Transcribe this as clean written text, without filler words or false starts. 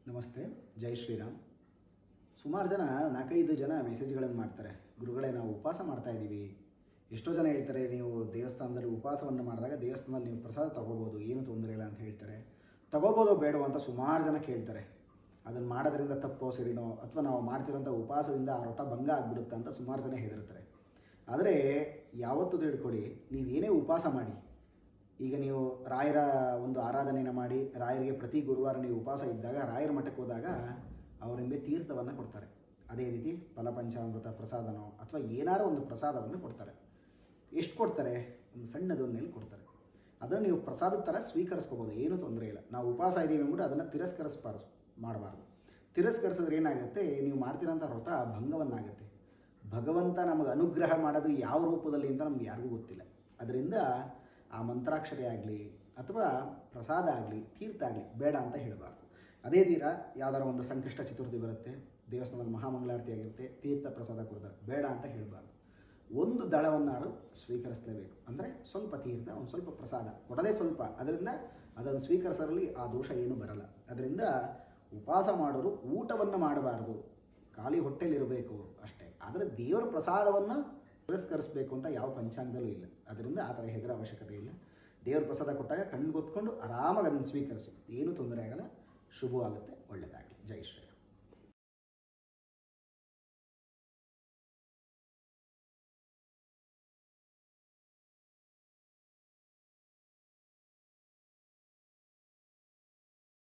ನಮಸ್ತೆ, ಜೈ ಶ್ರೀರಾಮ್. ಸುಮಾರು ಜನ 4-5 ಜನ ಮೆಸೇಜ್ಗಳನ್ನು ಮಾಡ್ತಾರೆ. ಗುರುಗಳೇ, ನಾವು ಉಪವಾಸ ಮಾಡ್ತಾ ಇದ್ದೀವಿ. ಎಷ್ಟೋ ಜನ ಹೇಳ್ತಾರೆ, ನೀವು ದೇವಸ್ಥಾನದಲ್ಲಿ ಉಪವಾಸವನ್ನು ಮಾಡಿದಾಗ ದೇವಸ್ಥಾನದಲ್ಲಿ ನೀವು ಪ್ರಸಾದ ತೊಗೋಬೋದು, ಏನು ತೊಂದರೆ ಇಲ್ಲ ಅಂತ ಹೇಳ್ತಾರೆ. ತೊಗೋಬೋದೋ ಬೇಡವೋ ಅಂತ ಸುಮಾರು ಜನ ಕೇಳ್ತಾರೆ. ಅದನ್ನು ಮಾಡೋದ್ರಿಂದ ತಪ್ಪೋ ಸರಿನೋ, ಅಥವಾ ನಾವು ಮಾಡ್ತಿರೋಂಥ ಉಪವಾಸದಿಂದ ಆ ವ್ರತ ಭಂಗ ಆಗಿಬಿಡುತ್ತೆ ಅಂತ ಸುಮಾರು ಜನ ಹೆದರ್ತಾರೆ. ಆದರೆ ಯಾವತ್ತೂ ತಿಳ್ಕೊಳ್ಳಿ, ನೀವೇನೇ ಉಪವಾಸ ಮಾಡಿ, ಈಗ ನೀವು ರಾಯರ ಒಂದು ಆರಾಧನೆಯನ್ನು ಮಾಡಿ, ರಾಯರಿಗೆ ಪ್ರತಿ ಗುರುವಾರ ನೀವು ಉಪವಾಸ ಇದ್ದಾಗ ರಾಯರ ಮಠಕ್ಕೆ ಹೋದಾಗ ಅವರು ನಿಮಗೆ ತೀರ್ಥವನ್ನು ಕೊಡ್ತಾರೆ. ಅದೇ ರೀತಿ ಫಲಪಂಚಾಮೃತ ಪ್ರಸಾದನೋ ಅಥವಾ ಏನಾರೋ ಒಂದು ಪ್ರಸಾದವನ್ನು ಕೊಡ್ತಾರೆ. ಎಷ್ಟು ಕೊಡ್ತಾರೆ? ಒಂದು ಸಣ್ಣದೊಂದು ಕೊಡ್ತಾರೆ. ಅದನ್ನು ನೀವು ಪ್ರಸಾದದ ಥರ ಸ್ವೀಕರಿಸ್ಕೋಬೋದು, ಏನೂ ತೊಂದರೆ ಇಲ್ಲ. ನಾವು ಉಪವಾಸ ಇದ್ದೀವಿ ಅಂದ್ಬಿಟ್ಟು ಅದನ್ನು ಮಾಡಬಾರ್ದು. ತಿರಸ್ಕರಿಸಿದ್ರೆ ಏನಾಗುತ್ತೆ, ನೀವು ಮಾಡ್ತಿರೋಂಥ ವ್ರತ ಭಂಗವನ್ನಾಗುತ್ತೆ. ಭಗವಂತ ನಮಗೆ ಅನುಗ್ರಹ ಮಾಡೋದು ಯಾವ ರೂಪದಲ್ಲಿ ಅಂತ ನಮ್ಗೆ ಯಾರಿಗೂ ಗೊತ್ತಿಲ್ಲ. ಅದರಿಂದ ಆ ಮಂತ್ರಾಕ್ಷತೆ ಆಗಲಿ ಅಥವಾ ಪ್ರಸಾದ ಆಗಲಿ ತೀರ್ಥ ಆಗಲಿ ಬೇಡ ಅಂತ ಹೇಳಬಾರ್ದು. ಅದೇ ತೀರ ಯಾವ್ದಾರ ಒಂದು ಸಂಕಷ್ಟ ಚತುರ್ಥಿ ಬರುತ್ತೆ, ದೇವಸ್ಥಾನದಲ್ಲಿ ಮಹಾಮಂಗಳಾರತಿ ಆಗಿರುತ್ತೆ, ತೀರ್ಥ ಪ್ರಸಾದ ಕೊಡ್ತಾರೆ, ಬೇಡ ಅಂತ ಹೇಳಬಾರ್ದು. ಒಂದು ದಳವನ್ನಾರು ಸ್ವೀಕರಿಸಲೇಬೇಕು. ಅಂದರೆ ಸ್ವಲ್ಪ ತೀರ್ಥ, ಒಂದು ಸ್ವಲ್ಪ ಪ್ರಸಾದ ಕೊಡೋದೇ ಸ್ವಲ್ಪ, ಅದರಿಂದ ಅದನ್ನು ಸ್ವೀಕರಿಸೋದ್ರಲ್ಲಿ ಆ ದೋಷ ಏನೂ ಬರಲ್ಲ. ಅದರಿಂದ ಉಪವಾಸ ಮಾಡೋರು ಊಟವನ್ನು ಮಾಡಬಾರ್ದು, ಖಾಲಿ ಹೊಟ್ಟೆಲಿರಬೇಕು ಅಷ್ಟೇ. ಆದರೆ ದೇವರ ಪ್ರಸಾದವನ್ನು ತಿರಸ್ಕರಿಸಬೇಕು ಅಂತ ಯಾವ ಪಂಚಾಂಗದಲ್ಲೂ ಇಲ್ಲ. ಅದರಿಂದ ಆ ಥರ ಹೆದರ ಅವಶ್ಯಕತೆ ಇಲ್ಲ. ದೇವ್ರ ಪ್ರಸಾದ ಕೊಟ್ಟಾಗ ಕಣ್ಣು ಗೊತ್ಕೊಂಡು ಆರಾಮಾಗಿ ಅದನ್ನು ಸ್ವೀಕರಿಸಿ, ಏನೂ ತೊಂದರೆ ಆಗಲ್ಲ, ಶುಭವಾಗುತ್ತೆ, ಒಳ್ಳೆಯದಾಗಲಿ. ಜೈ ಶ್ರೀ.